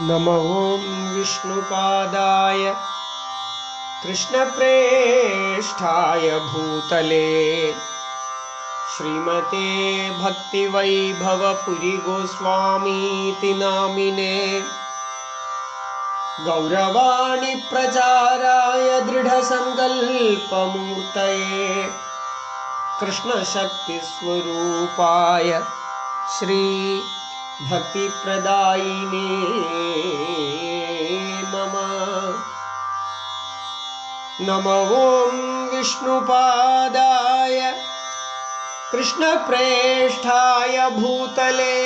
नमो विष्णुपादाय कृष्णप्रेष्ठाय भूतले श्रीमते भक्तिवैभवपुरी गोस्वामीति नामिने गौरवाणी प्रचाराय दृढसंकल्पमूर्तये कृष्णशक्तिस्वरूपाय श्री भक्तिप्रदायिने नमः। नमो विष्णुपादाय कृष्णप्रेष्ठाय भूतले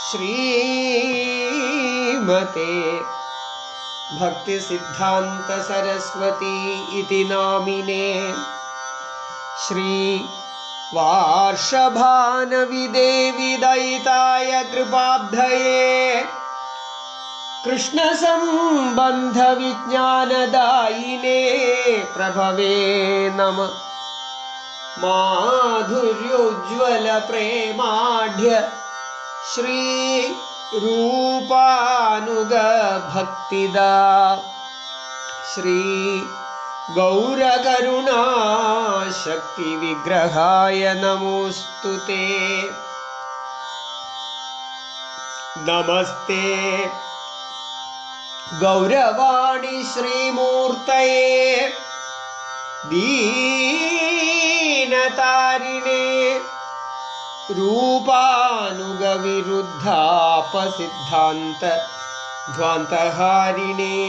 श्रीमते भक्तिसिद्धान्त सरस्वती इति नामिने श्री वार्षभानविदेवी दयिताय कृपाब्धये कृष्णसम्बन्धविज्ञानदायिने प्रभवे नमः। माधुर्योज्ज्वल प्रेमाढ्य श्री रूपानुग भक्तिदा श्री गौरकरुणा शक्ति विग्रहाय नमोस्तुते। नमस्ते गौरवाणी श्रीमूर्तये दीनतारिणे रूपानुग विरुद्धापसिद्धान्त ध्वान्तहारिणे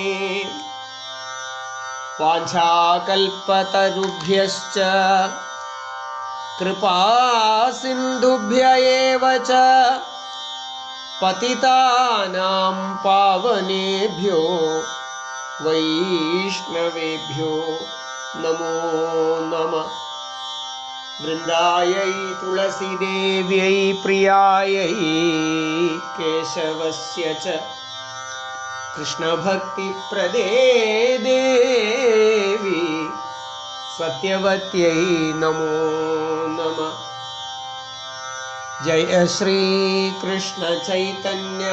वाञ्छाकल्पतरुभ्यश्च कृपा सिन्धुभ्य एव च पतितानां पावनेभ्यो वैष्णवेभ्यो नमो नमः। वृन्दायै तुलसीदेव्यै प्रियायै केशवस्य च कृष्णभक्तिप्रदे देवी सत्यवत्यै नमो नमः। जय श्री कृष्ण चैतन्य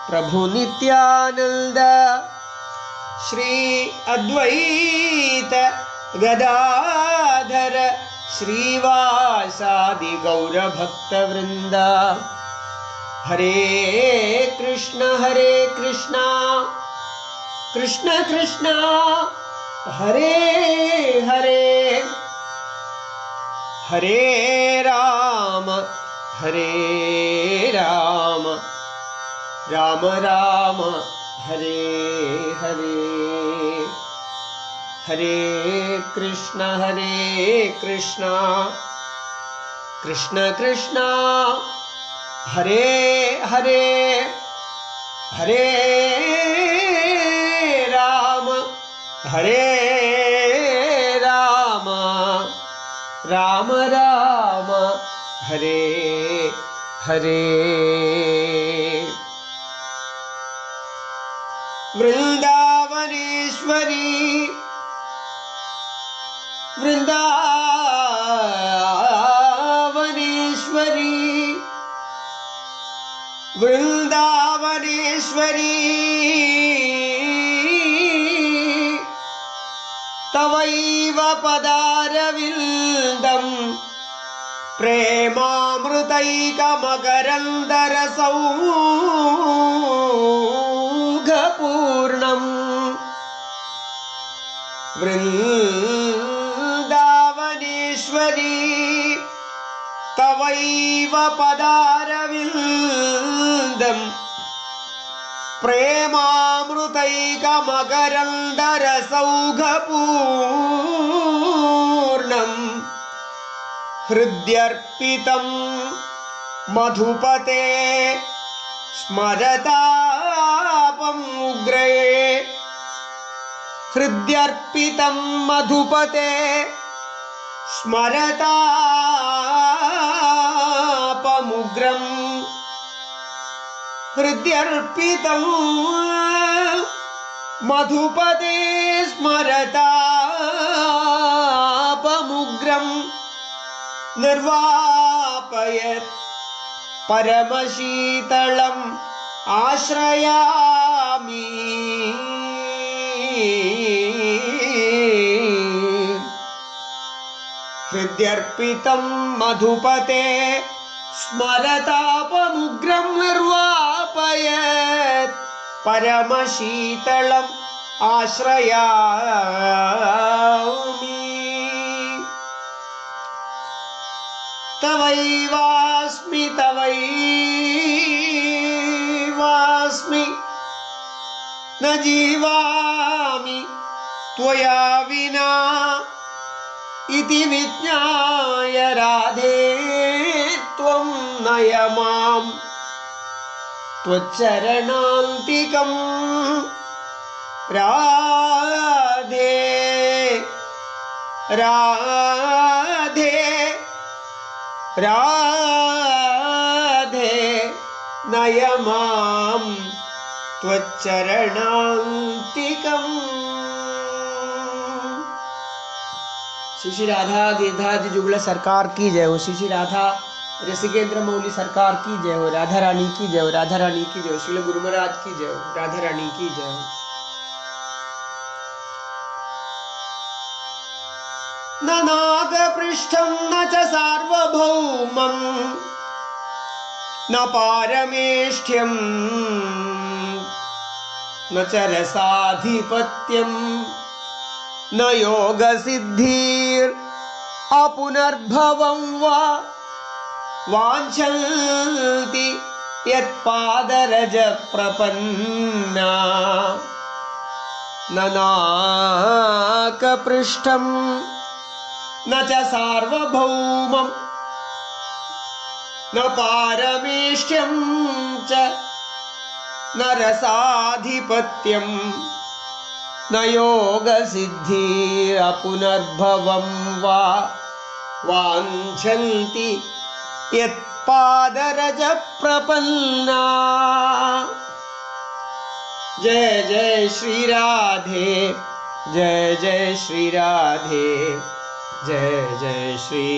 प्रभु नित्यानंद श्री अद्वैत गदाधर श्रीवासादि गौर भक्त वृंद। हरे कृष्ण कृष्ण कृष्ण हरे हरे हरे राम राम राम हरे हरे। हरे कृष्ण कृष्ण कृष्ण हरे हरे हरे राम राम राम हरे हरे। वृंदावनेश्वरी तवैव पदारविन्दं प्रेमामृतैकमकरन्दरसौघपूर्णम्। वृन्दावनेश्वरी तवैव पदारविन्दं प्रेमामृतैकमकरन्दरसौघपूर्णम्। हृद्यर्पितं मधुपते स्मरतापमुग्रे हृद्यर्पितं मधुपते स्मरतापमुग्रम्। हृद्यर्पितं मधुपते स्मरतापमुग्रम्। निर्वापयत् परमशीतलं आश्रयामि हृद्यर्पितं मधुपते स्मरतापमुग्रं निर्वापयत् परमशीतलम् आश्रयामि तवैवास्मि तवैवास्मि न जीवामि त्वया विना इति विज्ञाय राधे त्वं नय मां त्वच्चरणान्तिकं राधे राधे राधे नय मां त्वच्चरणान्तिकम्। श्री श्री राधा गिरधारी जुगल सरकार की जय हो। श्री श्री राधा रसिकेंद्र मौली सरकार की जय हो। राधा रानी की जय हो। राधा रानी की जय हो। श्रील गुरु महाराज की जय हो। राधा रानी की जय हो। न नागपृष्ठं न च सार्वभौमं न पारमेष्ठ्यं न च रसाधिपत्यं न योगसिद्धिर् अपुनर्भवं वा वाञ्छन्ति यत्पादरज प्रपन्ना न नाकपृष्ठं न च सार्वभौमं न पारमेष्ठ्यं च न रसाधिपत्यं न योगसिद्धिरपुनर्भवं वा वाञ्छन्ति यत्पादरज प्रपन्ना। जय जय श्री राधे, जय जय श्री राधे, जय जय Shri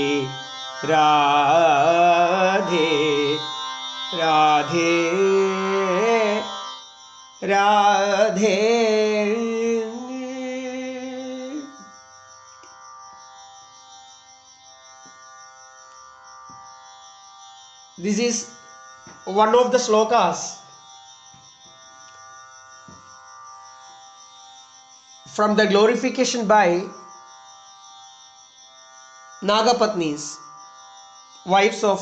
Radhe Radhe Radhe. This is one of the slokas from the glorification by Nagapatnis, wives of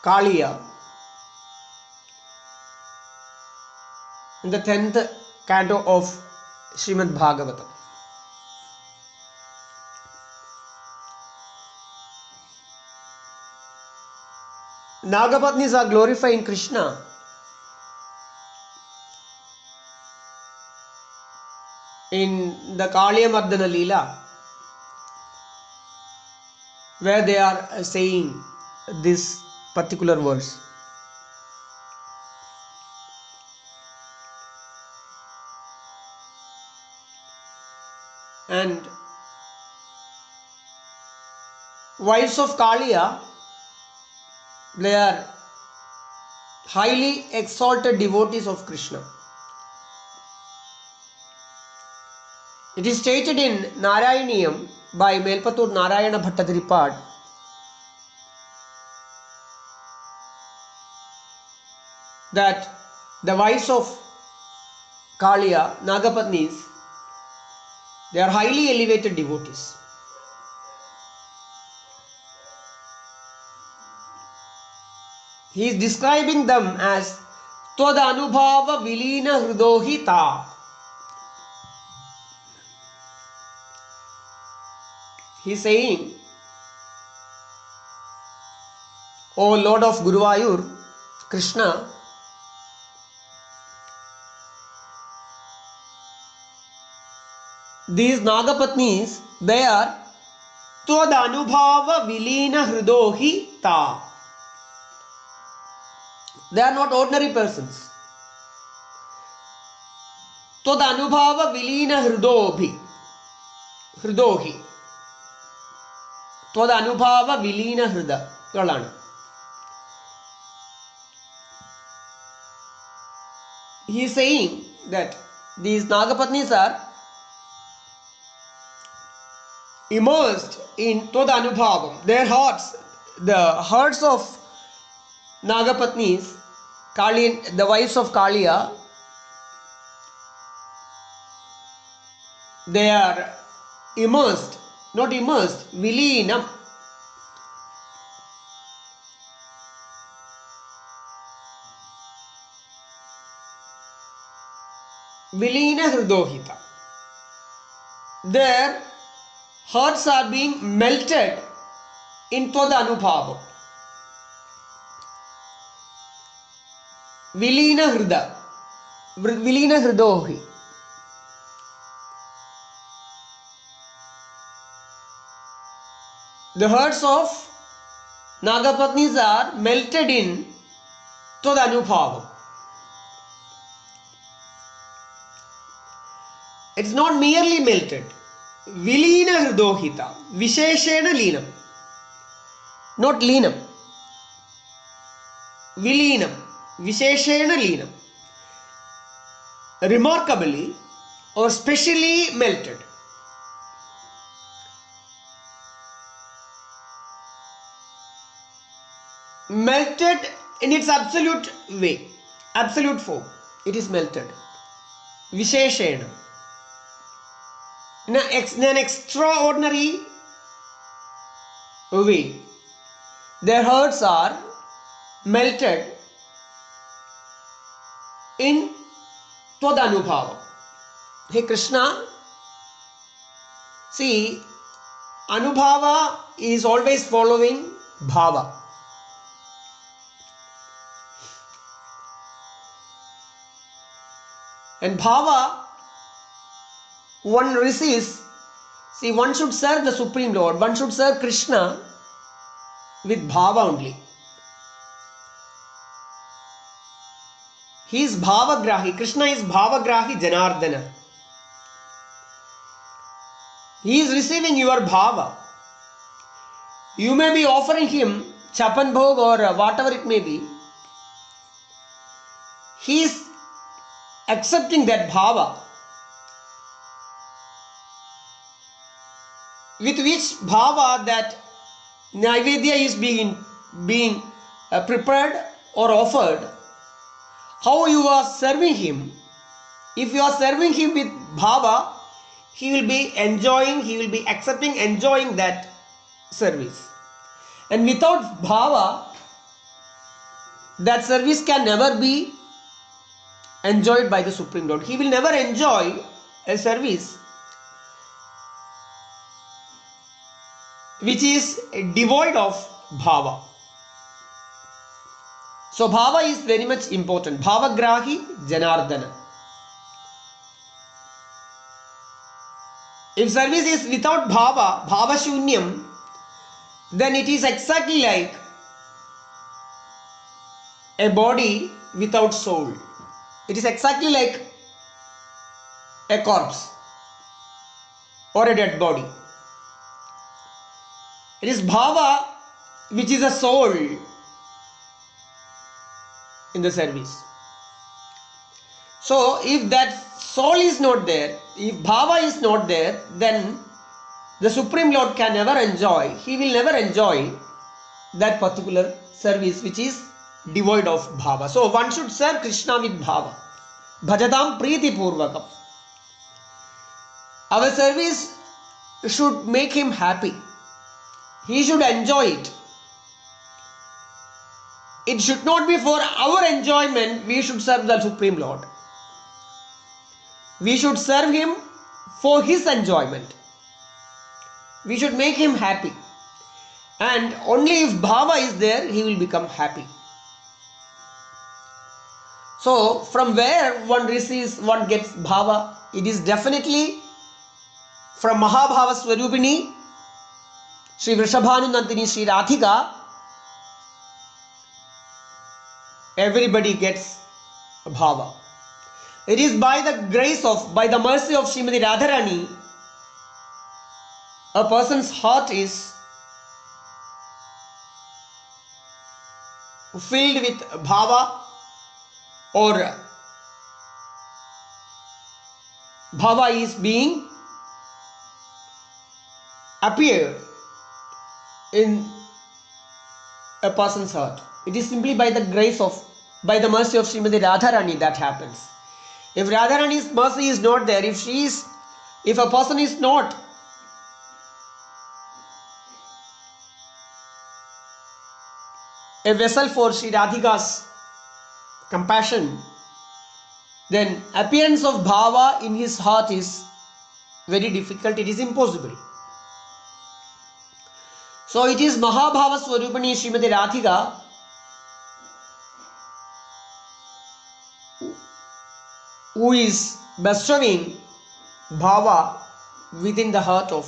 Kaliya, in the 10th canto of Srimad Bhagavatam. Nagapatnis are glorifying Krishna in the Kaliya Mardana Leela, where they are saying this particular verse. And wives of Kaliya, they are highly exalted devotees of Krishna. It is stated in Narayaniyam by Melpatur Narayana Bhattadiripad that the wives of Kaliya, Nagapatnis, they are highly elevated devotees. He is describing them as Twad Anubhava Vilina Hridohita. He is saying, O Lord of Guruvayur, Krishna, these Nagapatnis, they are Twad Anubhava Vilina Hridohita. They are not ordinary persons. Twad Anubhava Vilina Hridobhi. Hridohi. Twad Anubhava Vilina Hrida. he is saying that these Nagapatnis are immersed in Toda Anubhavam. Their hearts, the hearts of Nagapatnis, Kali, the wives of Kaliya, they are immersed, not immersed, Vilinam. Vilina Hridohita. Their hearts are being melted in Toda Anubhavam. Vilina Hrida. Vilina Hridohi. The hearts of Nagapatnis are melted in Toda Anubhavam. It's not merely melted. Vilina Hridohita. Visheshena Leenam. Not Leenam. Vilinam. Visheshena Leenam. Remarkably or specially melted. Melted in its absolute way, absolute form. It is melted. Visheshena. In an extraordinary way. Their hearts are melted in Tvadanubhava. Hey Krishna, see, Anubhava is always following Bhava. And Bhava, one receives, see, one should serve the Supreme Lord, one should serve Krishna with Bhava only. He is Bhavagrahi, Krishna is Bhavagrahi Janardana. He is receiving your Bhava. You may be offering him Chapan Bhog or whatever it may be. He is accepting that Bhava, with which Bhava that Naivedya is being prepared or offered. How you are serving him? If you are serving him with Bhava, he will be enjoying, he will be accepting, enjoying that service. And without Bhava, that service can never be enjoyed by the Supreme Lord. He will never enjoy a service which is devoid of Bhava. So Bhava is very much important. Bhavagrahi Janardana. If service is without Bhava, Bhava Shunyam, then it is exactly like a body without soul. It is exactly like a corpse or a dead body. It is Bhava which is a soul in the service. So if that soul is not there, if Bhava is not there, then the Supreme Lord can never enjoy, he will never enjoy that particular service which is devoid of Bhava. So one should serve Krishna with Bhava. Bhajatam Priti Purvakam. Our service should make him happy. He should enjoy it. It should not be for our enjoyment we should serve the Supreme Lord. We should serve him for his enjoyment. We should make him happy. And only if Bhava is there, he will become happy. So, from where one receives, one gets Bhava, it is definitely from Mahabhava Swarupini, Sri Vrishabhanunandini, Sri Radhika. Everybody gets Bhava. It is by the grace of, by the mercy of Srimati Radharani, a person's heart is filled with Bhava or bhava is being appeared in a person's heart. It is simply by the grace of, by the mercy of Srimati Radharani that happens. If Radharani's mercy is not there, if a person is not a vessel for Sri Radhika's compassion, then appearance of bhava in his heart is very difficult, it is impossible. So it is Mahabhava Swarupani Srimati Radhika who is bestowing bhava within the heart of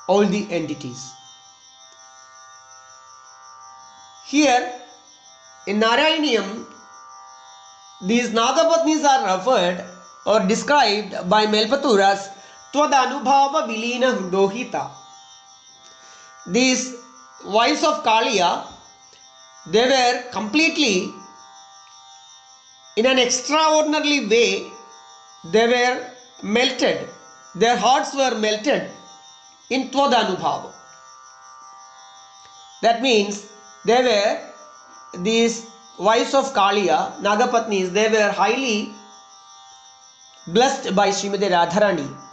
all the entities. Here in Narayaniam, these Nagapatnis are referred or described by Melpathur as Tvadanubhava Vilina Hrudohita. These wives of Kaliya, they were completely, in an extraordinary way, they were melted. Their hearts were melted in Tvadanubhava. That means they were, these wives of Kaliya, Nagapatnis, they were highly blessed by Srimati Radharani.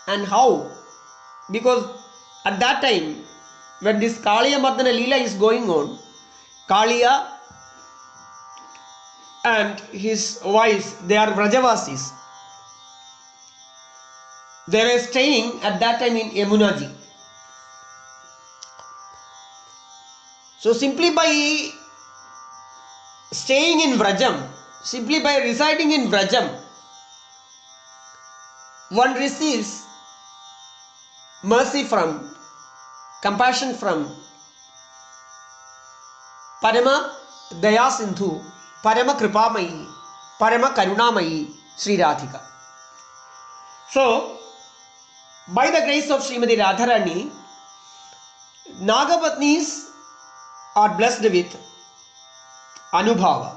And how? Because at that time, when this Kaliya Mardana Leela is going on, Kaliya and his wives, they are Vrajavasis. They were staying at that time in Yamunaji. So simply by staying in Vrajam, simply by residing in Vrajam, one receives mercy from, compassion from Parama Daya Sindhu, Parama Kripamayi, Parama Karunamayi, Sri Radhika. So, by the grace of Srimati Radharani, Nagapatnis are blessed with Anubhava,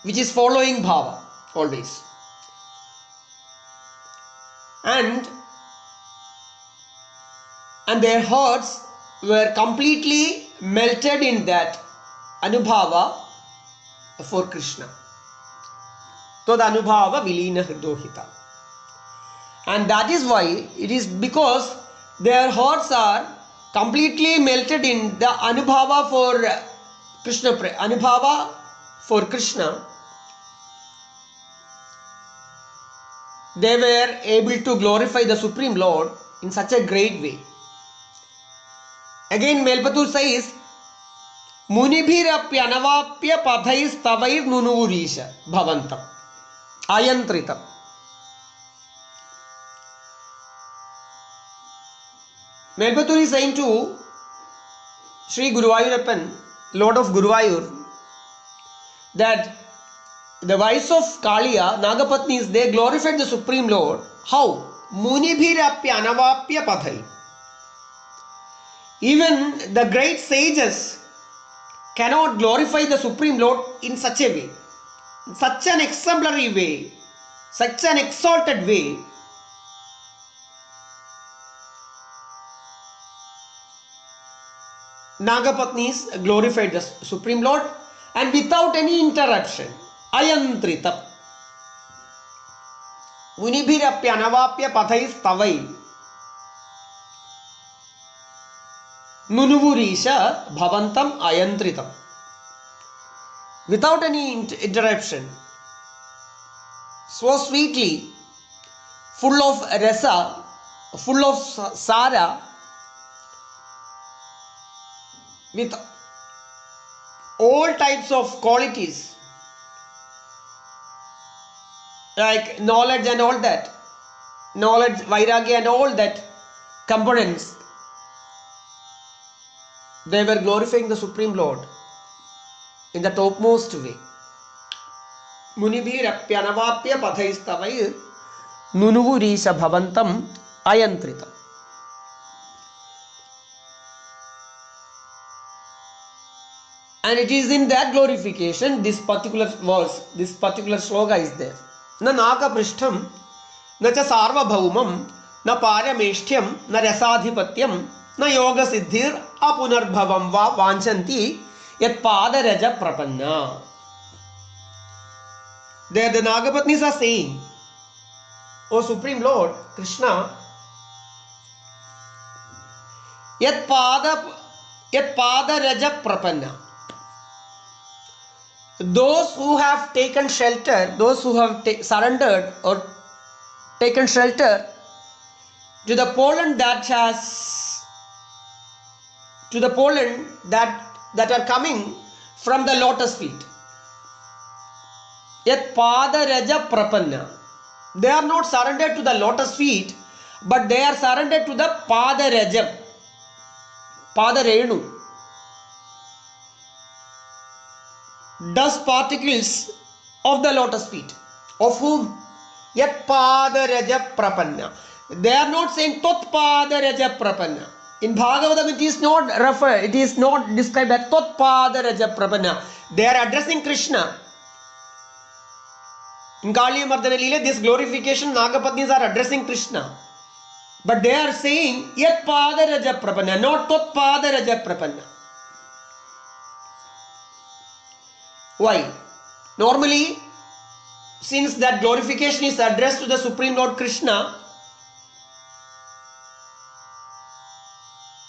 which is following Bhava always. And their hearts were completely melted in that Anubhava for Krishna. Tad Anubhava Vilina Hridohita. And that is why, it is because their hearts are completely melted in the Anubhava for Krishna, Anubhava for Krishna. They were able to glorify the Supreme Lord in such a great way. Again, Melpathur says, Munibhirapyanavapya padhais tavair nunuvurisha bhavantam ayantritam. Melpathur is saying to Sri Guruvayurappan, Lord of Guruvayur, that the wives of Kaliya, Nagapatnis, they glorified the Supreme Lord. How? Munibhirapyanavapya padhai. Even the great sages cannot glorify the Supreme Lord in such a way, such an exemplary way, such an exalted way. Nagapatnis glorified the Supreme Lord, and without any interruption. Ayantritam. Munibhirapyanavapya padhais tavai Nunuvurisha bhavantam ayantritam. Without any interruption, so sweetly, full of rasa, full of sara, with all types of qualities like knowledge and all that, knowledge, vairagya and all that components, they were glorifying the Supreme Lord in the topmost way. Munibhirapyanavapya padhaistavai nunuvurisha bhavantam ayantritam. And it is in that glorification this particular verse, this particular sloka is there. Na naka prishtham, na cha sarvabhaumam, na parameshtyam, na rasadhipatyam, na yoga siddhir apunarbhavam va vanchanti yat padaraja prapanna. There the Nagapatnis are saying, O Supreme Lord Krishna, yat padaraja prapanna. Those who have taken shelter, those who have surrendered or taken shelter to the pollen that are coming from the lotus feet. Yat padaraja prapanna. They are not surrendered to the lotus feet, but they are surrendered to the padarajam, padarenu, dust particles of the lotus feet. Of whom? Yat padaraja prapanna. They are not saying tot padaraja prapanna. In Bhagavatam it is not described as tot padaraja prapanna. They are addressing Krishna. In Kaliya Mardana Leela, this glorification Nagapatnis are addressing Krishna. But they are saying yat padaraja prapanna, not tot padaraja prapanna. Why? Normally, since that glorification is addressed to the Supreme Lord Krishna,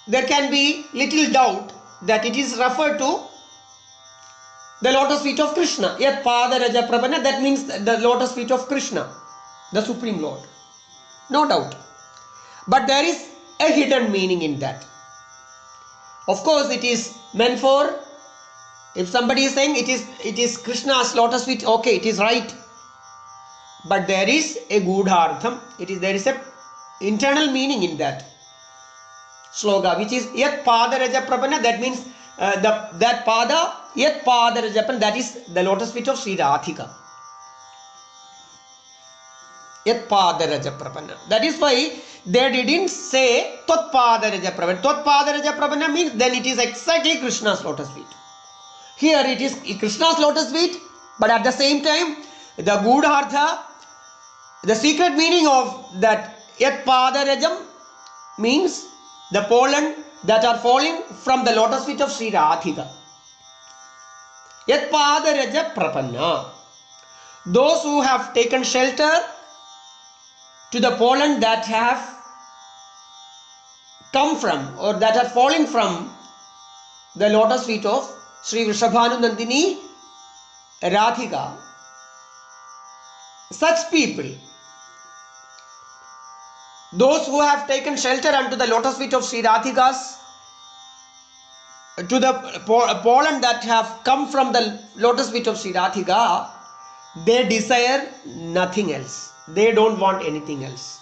there can be little doubt that it is referred to the lotus feet of Krishna. Yat padaraja prapanna, that means the lotus feet of Krishna, the Supreme Lord. No doubt. But there is a hidden meaning in that. Of course, it is meant for, if somebody is saying it is Krishna's lotus feet, okay, it is right. But there is a gudhartham, there is a internal meaning in that sloka, which is yat padaraja prapanna, that means that pada, yat padaraja prapanna, that is the lotus feet of Sri Radhika. Yat padaraja prapanna. That is why they didn't say tot padaraja prapanna. Tot padaraja prapanna means then it is exactly Krishna's lotus feet. Here it is Krishna's lotus feet, but at the same time, the Gudhartha, the secret meaning of that yat padarajam means the pollen that are falling from the lotus feet of Sri Radhika. Yat padaraja prapanna. Those who have taken shelter to the pollen that have come from or that are falling from the lotus feet of Sri Vrishabhanunandini Radhika, such people, those who have taken shelter unto the lotus feet of Sri Radhika's, to the pollen that have come from the lotus feet of Sri Radhika, they desire nothing else. They don't want anything else.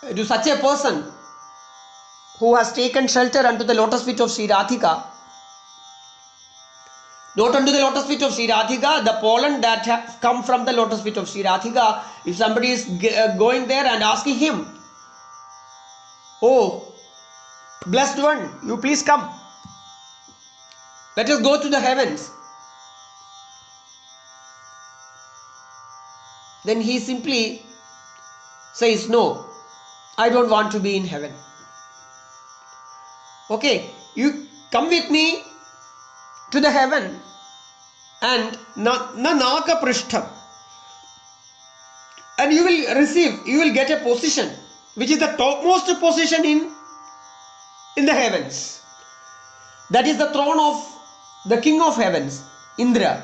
To such a person who has taken shelter unto the lotus feet of Sri Radhika, not unto the lotus feet of Sri Radhika, the pollen that have come from the lotus feet of Sri Radhika, if somebody is going there and asking him, oh, blessed one, you please come. Let us go to the heavens. Then he simply says, no, I don't want to be in heaven. Okay, you come with me to the heaven and nanaka prishtham, and you will get a position which is the topmost position in the heavens. That is the throne of the king of heavens, Indra.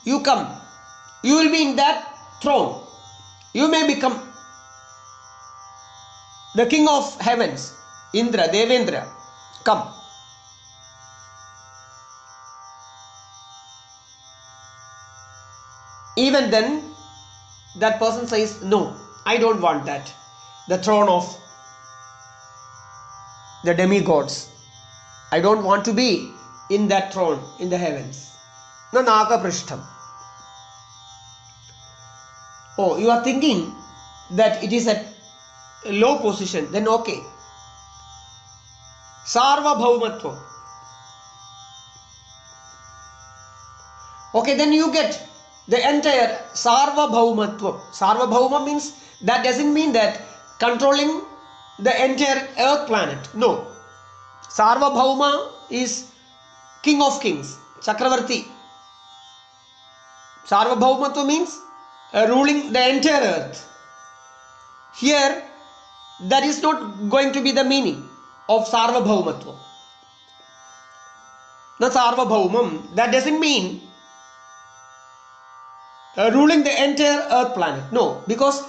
You come, you will be in that throne. You may become the king of heavens, Indra, Devendra. Come. Even then, that person says, no, I don't want that. The throne of the demigods. I don't want to be in that throne in the heavens. Nanaka prishtham. Oh, you are thinking that it is a low position. Then okay, Sarvabhaumatvam. Okay, then you get the entire Sarvabhaumatvam. Sarvabhauma means, that doesn't mean that controlling the entire earth planet. No. Sarvabhauma is king of kings, Chakravarti. Sarvabhaumatva means ruling the entire earth. Here, that is not going to be the meaning of Sarvabhaumatva. The Sarvabhaumam, that doesn't mean ruling the entire earth planet. No, because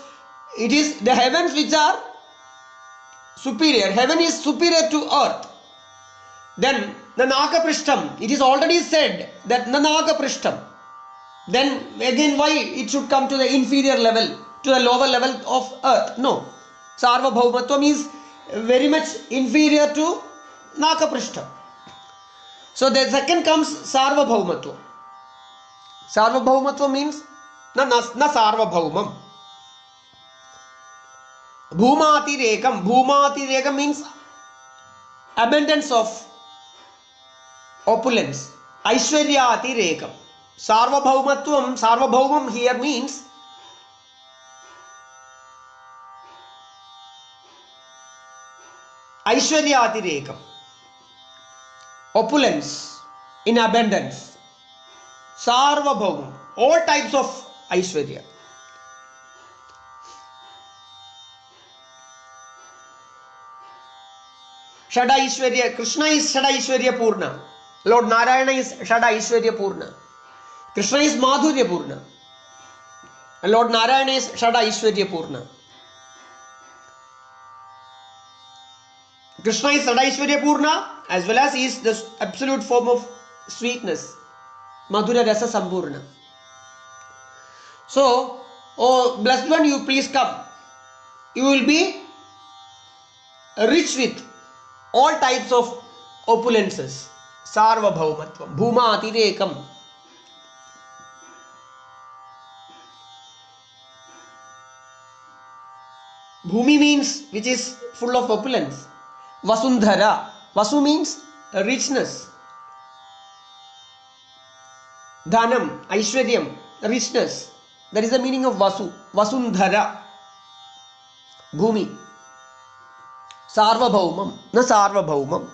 it is the heavens which are superior. Heaven is superior to earth. Then the Nagaprishtam, it is already said that the Nagaprishtam. Then again, why it should come to the inferior level, to the lower level of earth? No. Sarvabhaumatvam is very much inferior to Nagaprishtam. So the second comes Sarvabhaumatvam. Sarvabhaumatvam means na Sarvabhaumam. Bhumatirekam. Bhumatirekam means abundance of opulence. Aishwaryatirekam. Sarvabhaumatvam, Sarvabhaumam here means Aishwaryatirekam. Opulence in abundance. Sarvabhaumam. All types of Aishwarya. Shada Aishwarya. Krishna is Shada Aishwarya Purna. Lord Narayana is Shada Aishwarya Purna. Krishna is Madhurya Purna. And Lord Narayana is Shada Aishwarya Purna. Krishna is Shada Aishwarya Purna, as well as he is the absolute form of sweetness. Madhurya Rasa Sampurna. So, oh blessed one, you please come. You will be rich with all types of opulences. Sarvabhaumatvam. Bhuma atirekam. Bhumi means which is full of opulence. Vasundhara. Vasu means richness. Dhanam, Aishwaryam, richness. That is the meaning of Vasu. Vasundhara. Bhumi. Sarvabhaumam. Na Sarvabhaumam.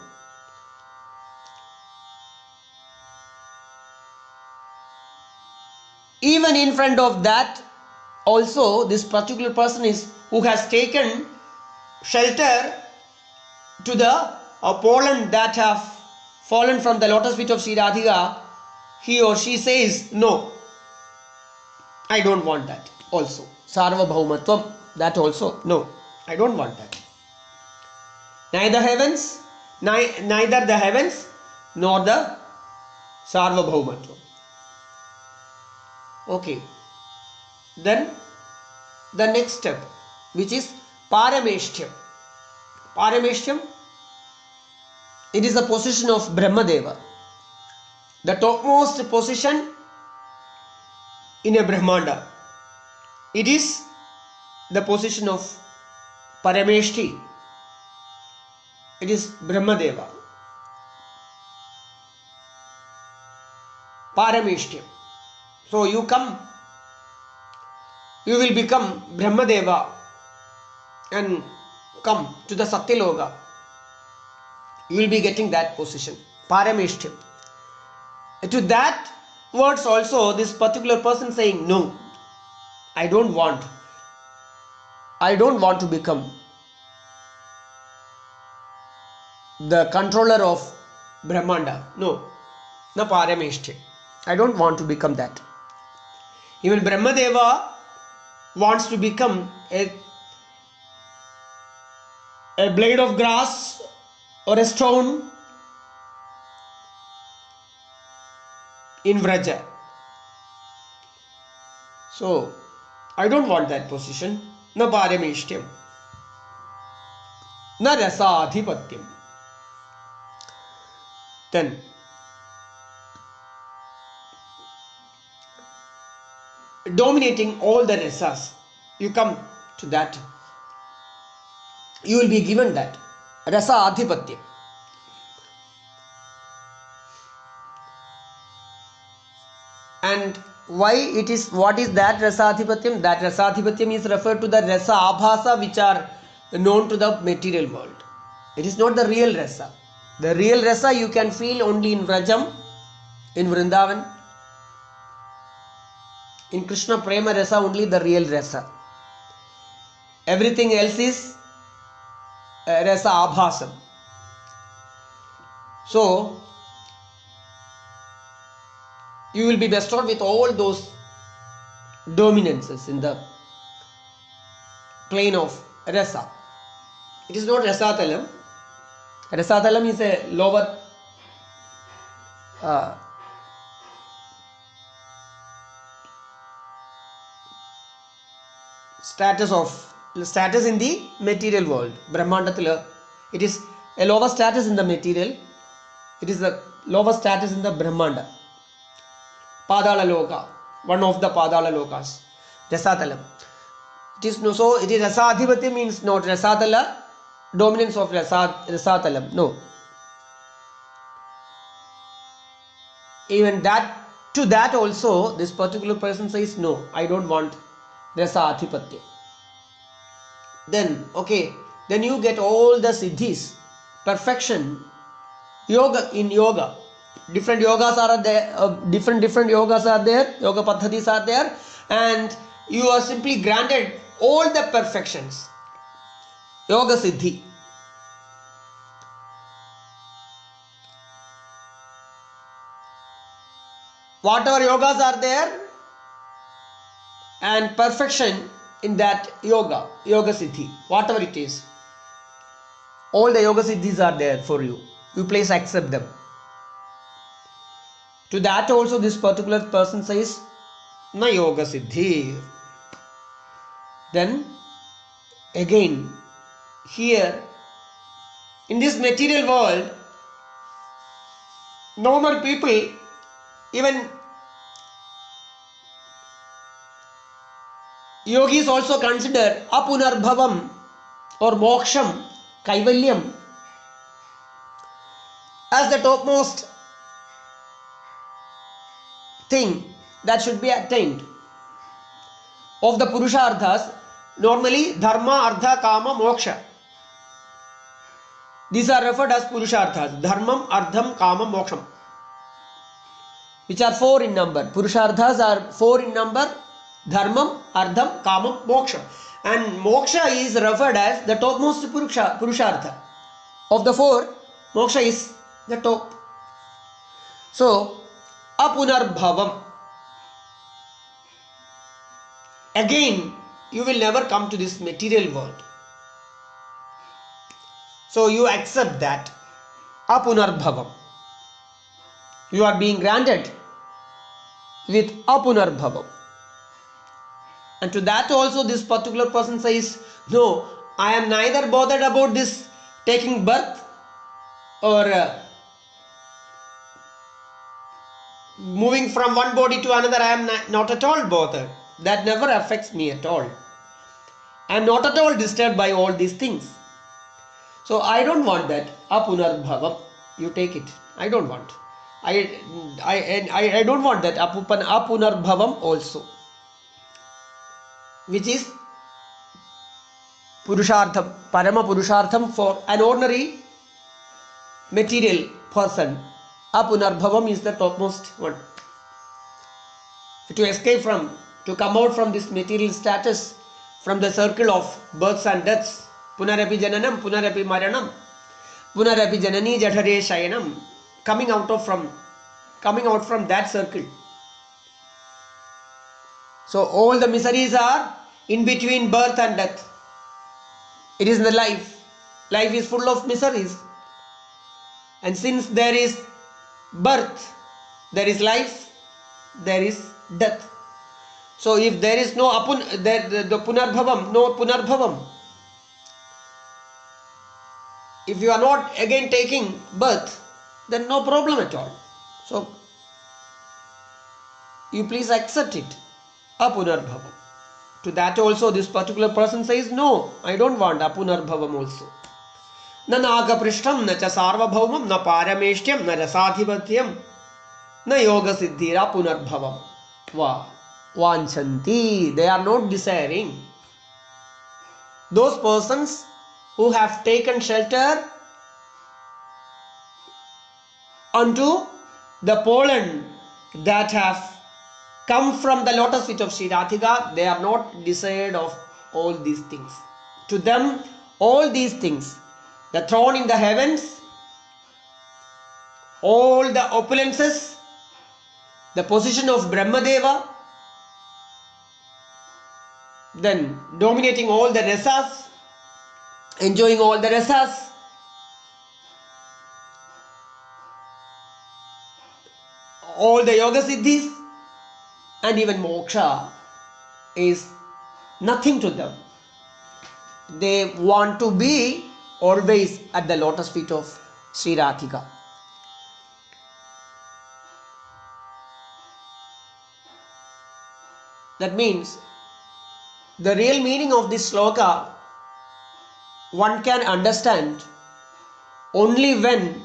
Even in front of that, also this particular person is who has taken shelter to the pollen that have fallen from the lotus feet of Sri Radhika. He or she says, no, I don't want that also. Sarvabhaumatvam, that also, no, I don't want that. Neither the heavens nor the Sarvabhaumatvam. Okay. Then the next step, which is Parameshtyam. Parameshtyam, it is the position of Brahmadeva. The topmost position in a Brahmanda. It is the position of Parameshti. It is Brahmadeva. Parameshtyam. So you will become Brahmadeva and come to the Satyaloka. You will be getting that position. Parameshtyam. To that words also, this particular person saying, no, I don't want to become the controller of Brahmanda. No, na Parameshtyam. I don't want to become that. Even Brahmadeva wants to become a blade of grass or a stone in Vraja. So, I don't want that position. Na Parameshtyam. Na Rasadhipatyam. Then, dominating all the rasas, you come to that. You will be given that. Rasa Adhipatyam. And why it is, what is that rasadhipatyam? That rasadhipatyam is referred to the rasa abhasa which are known to the material world. It is not the real rasa. The real rasa you can feel only in Vrajam, in Vrindavan. In Krishna Prema Rasa only the real rasa. Everything else is rasa abhasam. So you will be bestowed with all those dominances in the plane of rasa. It is not rasatalam. Rasatalam is a lower status in the material world. Brahmandathila, it is a lower status in the material. It is the lower status in the Brahmanda. Padala Loka, one of the Padala Lokas. Rasatalam. It is no, so it is Rasadhipati means not Rasatala, dominance of Rasatalam. No. Even that, to that also, this particular person says, no, I don't want Rasadhipatya. Then, okay, then you get all the siddhis, perfection, yoga, in yoga. Different yogas are there, different yogas are there, yoga paddhatis are there, and you are simply granted all the perfections. Yoga siddhi. Whatever yogas are there, and perfection in that yoga siddhi, whatever it is, all the yoga siddhis are there for you. You please accept them. To that also this particular person says, na yoga siddhi. Then again, here in this material world, normal people, even yogis also consider apunarbhavam or moksham, kaivalyam, as the topmost thing that should be attained. Of the purusharthas, normally dharma, artha, kama, moksha. These are referred as purusharthas. Dharmam, ardham, kama, moksham, which are 4 in number. Purusharthas are 4 in number. Dharmam, ardham, kama, moksha. And moksha is referred as the topmost purushartha. Of the 4, moksha is the top. So, apunarbhavam. Again, you will never come to this material world. So you accept that. Apunarbhavam. You are being granted with apunarbhavam. And to that also this particular person says, no, I am neither bothered about this taking birth or moving from one body to another. I am not at all bothered. That never affects me at all. I am not at all disturbed by all these things. So I don't want that. Apunarbhavam. You take it. I don't want. I don't want that apunarbhavam also, which is purushartham, parama purushartham for an ordinary material person. Apunarbhavam is the topmost one. To escape from, to come out from this material status, from the circle of births and deaths. Punarapi jananam, punarapi maranam, punarapi janani jathare shayanam. Coming out from that circle. So all the miseries are in between birth and death. It is the life. Life is full of miseries. And since there is birth, there is life, there is death. So if there is no the punarbhavam, no punarbhavam. If you are not again taking birth, then no problem at all. So you please accept it. Apunarbhavam. To that also this particular person says, no, I don't want apunarbhavam also. Na nagaprishtam, na cha sarvabhaumam, na parameshtyam, na rasadhipatyam, na yoga siddhira punarbhavam. Vanchanti. They are not desiring. Those persons who have taken shelter unto the pollen that have come from the lotus feet of Sri Radhika, they are not desired of all these things. To them, all these things, the throne in the heavens, all the opulences, the position of Brahmadeva, then dominating all the rasas, enjoying all the rasas, all the yoga siddhis, and even moksha is nothing to them. They want to be always at the lotus feet of Sri Radhika. That means the real meaning of this sloka one can understand only when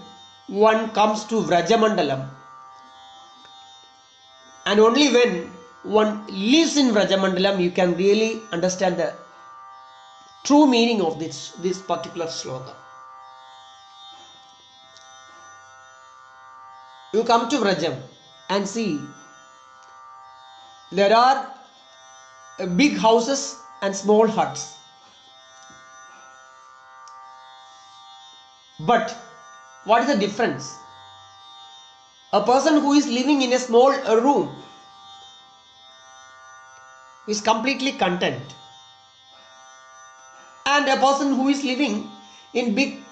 one comes to Vrajamandalam, and only when one lives in Vrajamandalam you can really understand the true meaning of this particular sloka. You come to Vrajam and see there are big houses and small huts, but what is the difference? A person who is living in a small room is completely content, and a person who is living in big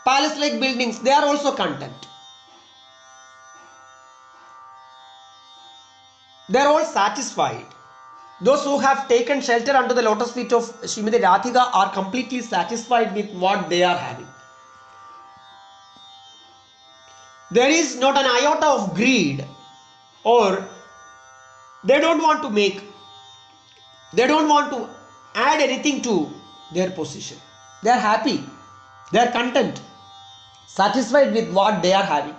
palace like buildings, they are also content. They are all satisfied. Those who have taken shelter under the lotus feet of Srimati Radhika are completely satisfied with what they are having. There is not an iota of greed, or they don't want to add anything to their position. They are happy, they are content, satisfied with what they are having.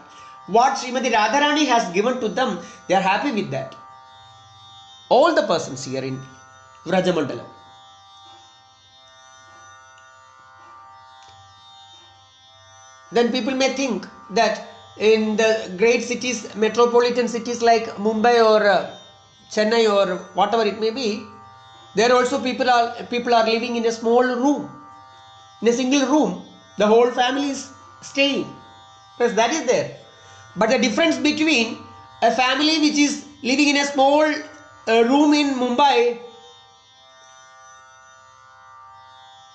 What Srimati Radharani has given to them, they are happy with that. All the persons here in Vrajamandalam. Then people may think that in the great cities, metropolitan cities like Mumbai or Chennai or whatever it may be, there also people are living in a small room, in a single room. The whole family is staying. Yes, that is there. But the difference between a family which is living in a small room in Mumbai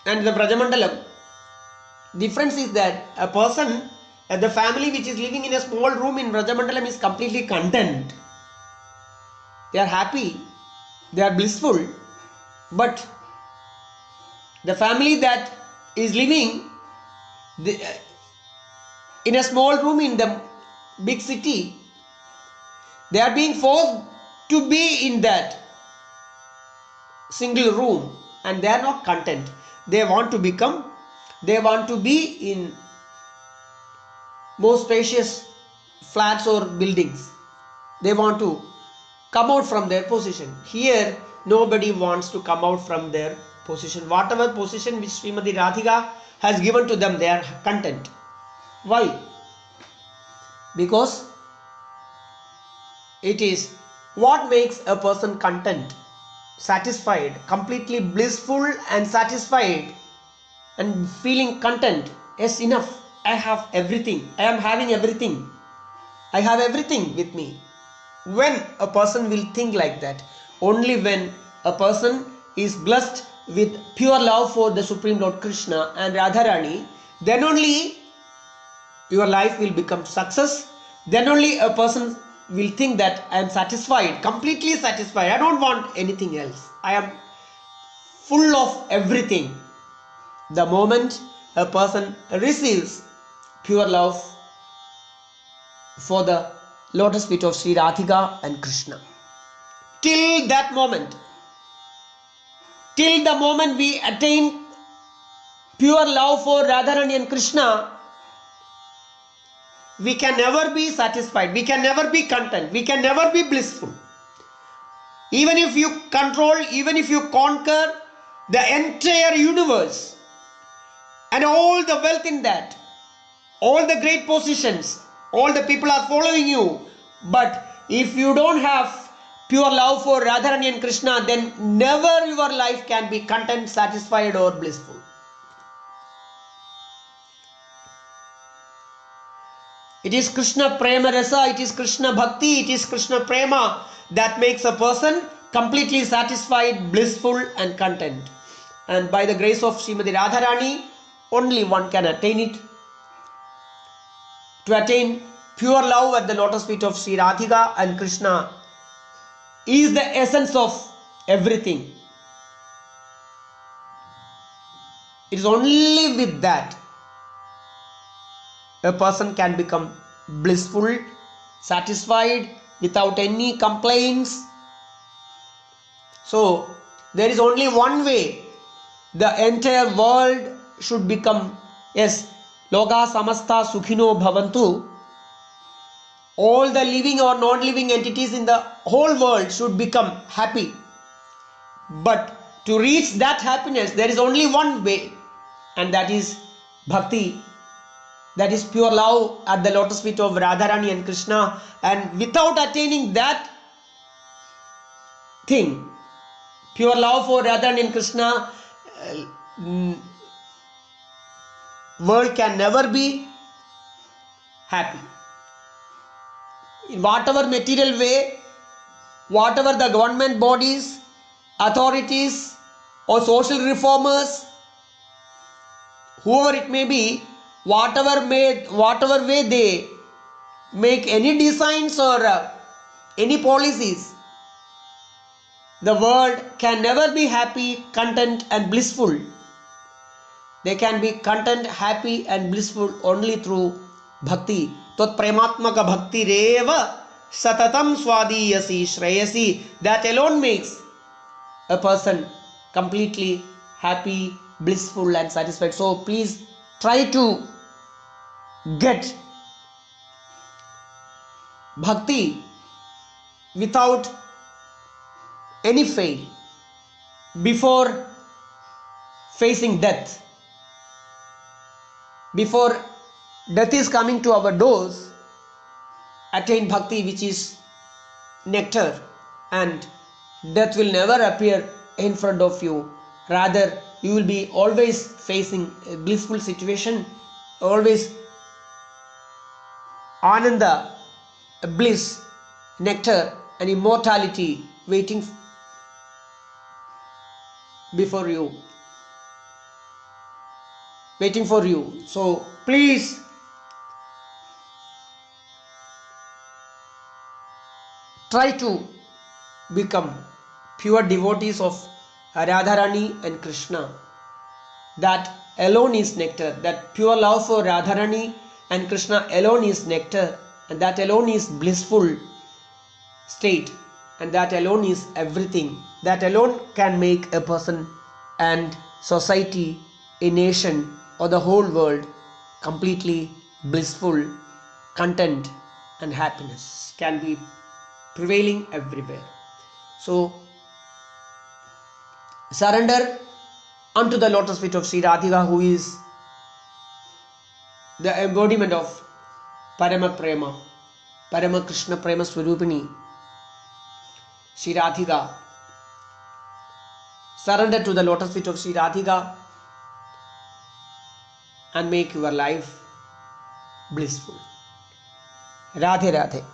and the Vrajamandalam, difference is that a person, the family which is living in a small room in Vrajamandalam is completely content. They are happy, they are blissful. But the family that is living in a small room in the big city, they are being forced to be in that single room, and they are not content. They want to be in more spacious flats or buildings. They want to come out from their position. Here nobody wants to come out from their position. Whatever position which Srimati Radhika has given to them, they are content. Why? Because it is what makes a person content, satisfied, completely blissful and satisfied and feeling content. Yes, enough. I have everything. I am having everything. I have everything with me. When a person will think like that, only when a person is blessed with pure love for the Supreme Lord Krishna and Radharani, then only your life will become success. Then only a person will think that I am satisfied, completely satisfied. I don't want anything else. I am full of everything. The moment a person receives pure love for the lotus feet of Sri Radhika and Krishna, till that moment, till the moment we attain pure love for Radharani and Krishna, we can never be satisfied, we can never be content, we can never be blissful. Even if you control, even if you conquer the entire universe and all the wealth in that, all the great positions, all the people are following you, but if you don't have pure love for Radharani and Krishna, then never your life can be content, satisfied or blissful. It is Krishna Prema Rasa, it is Krishna Bhakti, it is Krishna Prema that makes a person completely satisfied, blissful and content. And by the grace of Srimati Radharani, only one can attain it. To attain pure love at the lotus feet of Sri Radhika and Krishna is the essence of everything. It is only with that a person can become blissful, satisfied, without any complaints. So there is only one way the entire world should become, yes, Loka Samasta Sukhino Bhavantu. All the living or non-living entities in the whole world should become happy. But to reach that happiness, there is only one way, and that is bhakti. That is pure love at the lotus feet of Radharani and Krishna. And without attaining that thing, pure love for Radharani and Krishna, world can never be happy. In whatever material way, whatever the government bodies, authorities or social reformers, whoever it may be, whatever way they make any designs or any policies, the world can never be happy, content and blissful. They can be content, happy and blissful only through bhakti. Tot prematmaka bhakti reva satatam swadiyasi shreyasi. That alone makes a person completely happy, blissful and satisfied. So please try to get bhakti without any fail before facing death. Before death is coming to our doors, attain bhakti, which is nectar, and death will never appear in front of you. Rather, you will be always facing a blissful situation, always ananda, bliss, nectar and immortality waiting before you, waiting for you. So please try to become pure devotees of Radharani and Krishna. That alone is nectar. That pure love for Radharani and Krishna alone is nectar, and that alone is blissful state, and that alone is everything. That alone can make a person and society, a nation or the whole world completely blissful, content and happiness can be prevailing everywhere. So surrender unto the lotus feet of Sri Radhika, who is the embodiment of Parama Prema, Parama Krishna Prema Swarupini, Sri Radhika. Surrender to the lotus feet of Sri Radhika and make your life blissful. Radhe Radhe.